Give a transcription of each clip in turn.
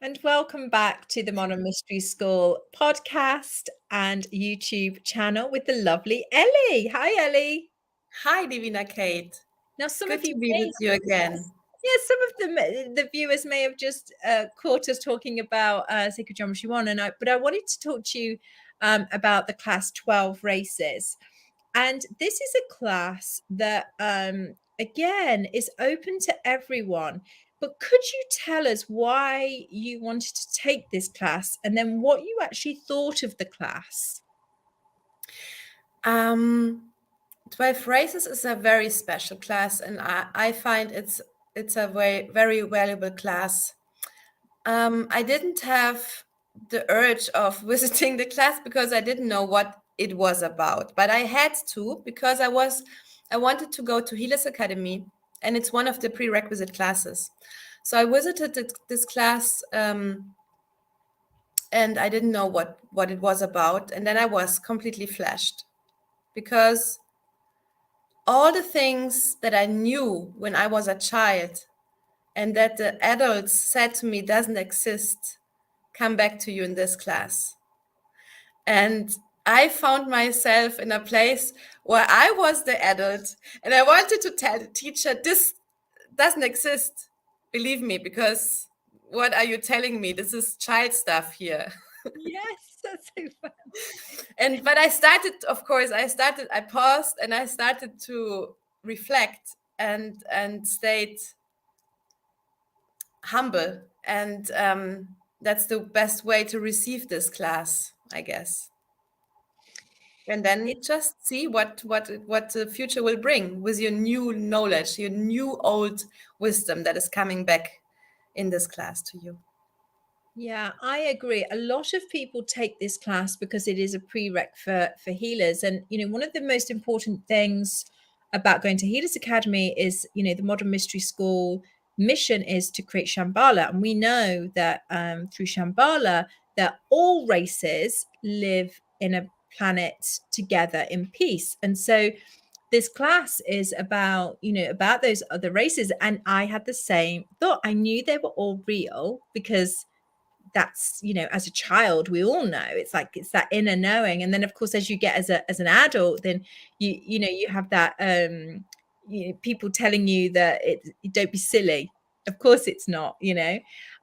And welcome back to the Modern Mystery School podcast and YouTube channel with the lovely Ellie. Hi, Ellie. Hi, Divina Kate. Now, some of Good you to be may, with you again. yes, some of the viewers may have just caught us talking about Sacred Geometry 1, but I wanted to talk to you about the class 12 races. And this is a class that, again, is open to everyone. But could you tell us why you wanted to take this class and then what you actually thought of the class? 12 Races is a very special class, and I find it's a very, very valuable class. I didn't have the urge of visiting the class because I didn't know what it was about, but I had to because I wanted to go to Healers Academy, and it's one of the prerequisite classes. So I visited this class. And I didn't know what it was about. And then I was completely flashed because all the things that I knew when I was a child and that the adults said to me doesn't exist come back to you in this class. And I found myself in a place where I was the adult and I wanted to tell the teacher, this doesn't exist. Believe me, because what are you telling me? This is child stuff here. Yes, that's so fun. But I started, of course, I paused and I started to reflect and stayed humble. And that's the best way to receive this class, I guess. And then just see what the future will bring with your new knowledge, your new old wisdom that is coming back in this class to you. Yeah, I agree. A lot of people take this class because it is a prereq for healers. And, one of the most important things about going to Healers Academy is, the Modern Mystery School mission is to create Shambhala. And we know that through Shambhala, that all races live in a planet together in peace. And so this class is about, about those other races. And I had the same thought. I knew they were all real because that's, as a child, we all know it's like it's that inner knowing. And then of course as you get as an adult, then you have that people telling you that don't be silly. Of course it's not.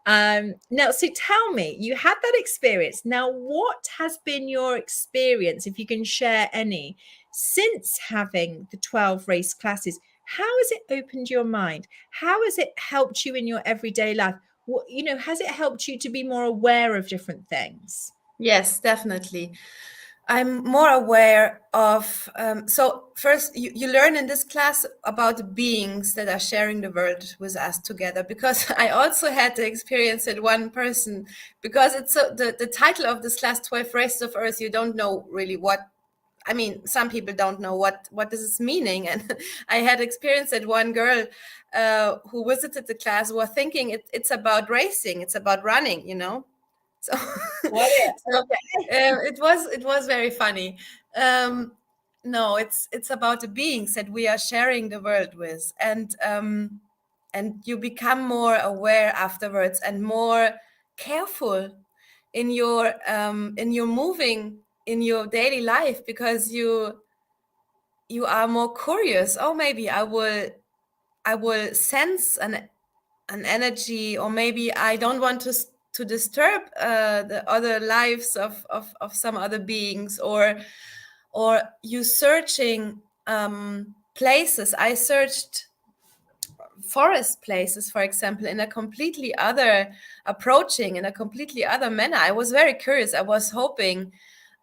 Now, so tell me, you had that experience. Now, what has been your experience, if you can share any, since having the 12 race classes? How has it opened your mind? How has it helped you in your everyday life? Has it helped you to be more aware of different things? Yes, definitely. I'm more aware of. So, first, you learn in this class about the beings that are sharing the world with us together. Because I also had the experience that one person, because it's the title of this class, 12 Races of Earth, you don't know really what. I mean, some people don't know what this is meaning. And I had experience that one girl who visited the class was thinking it's about racing, it's about running. So, so it was very funny. No, it's about the beings that we are sharing the world with, and you become more aware afterwards and more careful in your moving in your daily life because you are more curious. Oh, maybe I will sense an energy, or maybe I don't want to disturb the other lives of some other beings, or you searching places. I searched forest places, for example, in a completely other approaching, in a completely other manner. I was very curious. I was hoping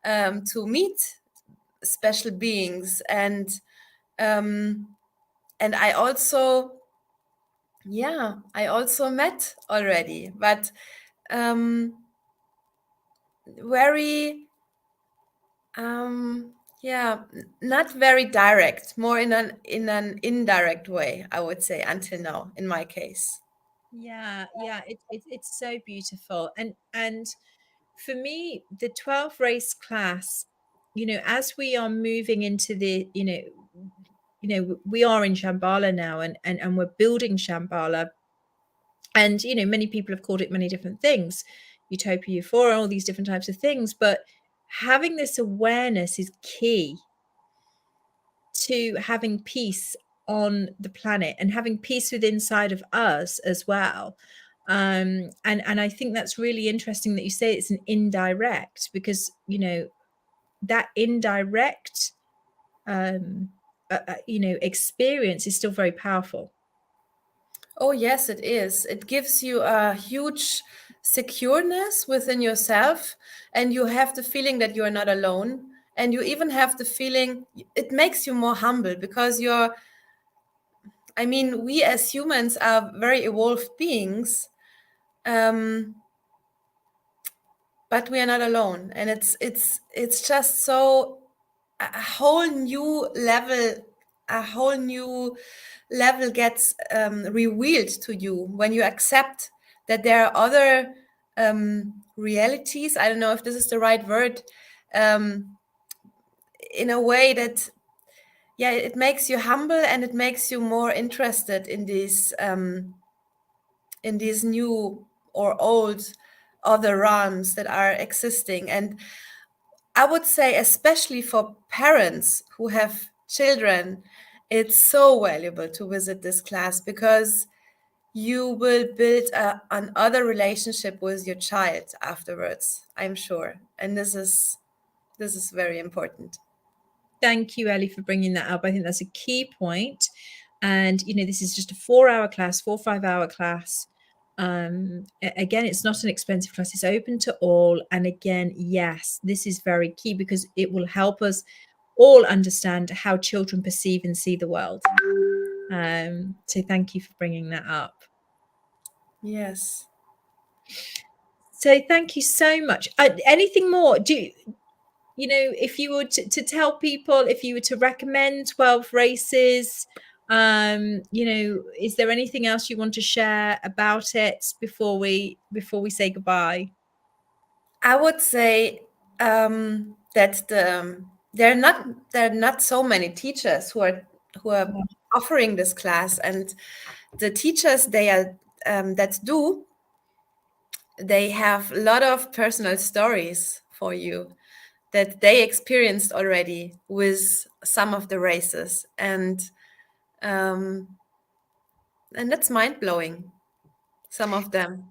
to meet special beings, and I also met already, but very not very direct, more in an indirect way, I would say, until now, in my case. Yeah, it's so beautiful. And for me, the 12 race class, as we are moving into the, we are in Shambhala now, and we're building Shambhala. And many people have called it many different things, utopia, euphoria, all these different types of things, but having this awareness is key to having peace on the planet and having peace within inside of us as well. And I think that's really interesting that you say it's an indirect, because that indirect experience is still very powerful. Oh, yes, it is. It gives you a huge secureness within yourself, and you have the feeling that you are not alone. And you even have the feeling it makes you more humble because I mean, we as humans are very evolved beings, um, but we are not alone. And it's just so a whole new level, a whole new level gets revealed to you when you accept that there are other realities. I don't know if this is the right word, um, in a way that, yeah, it makes you humble and it makes you more interested in these new or old other realms that are existing. And I would say, especially for parents who have children, it's so valuable to visit this class because you will build another relationship with your child afterwards, I'm sure. And this is very important. Thank you, Ellie, for bringing that up. I think that's a key point. And this is just a 4-hour class, 4 or 5 hour class. Again, it's not an expensive class, it's open to all. And again, yes, this is very key because it will help us all understand how children perceive and see the world. So thank you for bringing that up. Yes. So thank you so much. Anything more? If you were to tell people, if you were to recommend 12 races, is there anything else you want to share about it before we say goodbye? I would say that there are not so many teachers who are offering this class, and the teachers that do, they have a lot of personal stories for you that they experienced already with some of the races, and that's mind blowing. Some of them,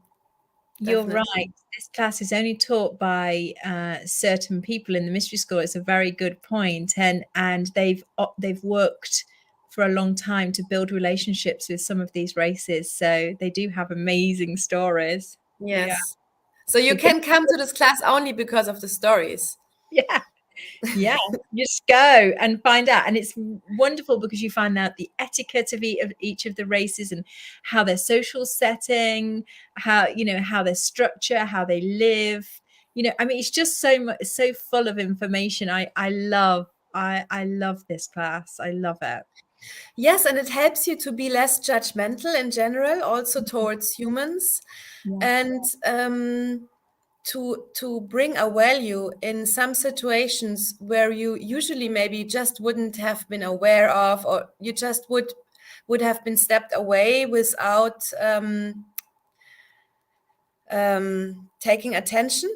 You're definitely. right. This class is only taught by certain people in the mystery school. It's a very good point, and they've worked for a long time to build relationships with some of these races. So they do have amazing stories. Yeah. Yes. So you So go. can come to this class only because of the stories. Yeah. Yeah, just go and find out. And it's wonderful because you find out the etiquette of each of the races and how their social setting, how their structure, how they live. I mean, it's just so much, so full of information. I love this class. I love it. Yes, and it helps you to be less judgmental in general, also towards humans, Yeah. and to bring a value in some situations where you usually maybe just wouldn't have been aware of, or you just would have been stepped away without taking attention.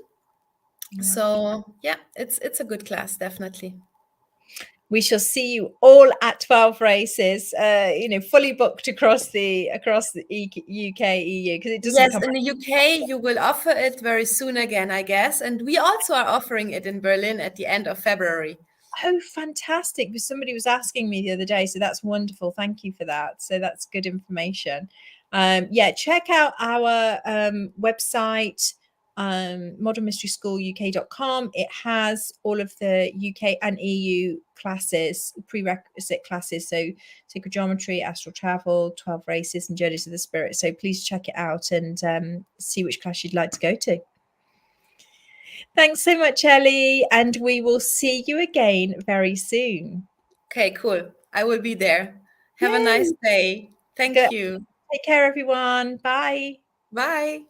Yeah. So yeah, it's a good class, definitely. We shall see you all at 12 races, fully booked across the UK, EU, because it doesn't Yes, come. in the UK, you will offer it very soon again, I guess. And we also are offering it in Berlin at the end of February. Oh, fantastic. Because somebody was asking me the other day. So that's wonderful. Thank you for that. So that's good information. Yeah, check out our website, modernmysteryschooluk.com. It has all of the UK and EU classes, prerequisite classes. So sacred geometry, astral travel, 12 races, and journeys of the spirit. So please check it out and see which class you'd like to go to. Thanks so much, Ellie, and we will see you again very soon. Okay, cool. I will be there. Have a nice Yay! day. Thank Good. you. Take care, everyone. Bye. Bye.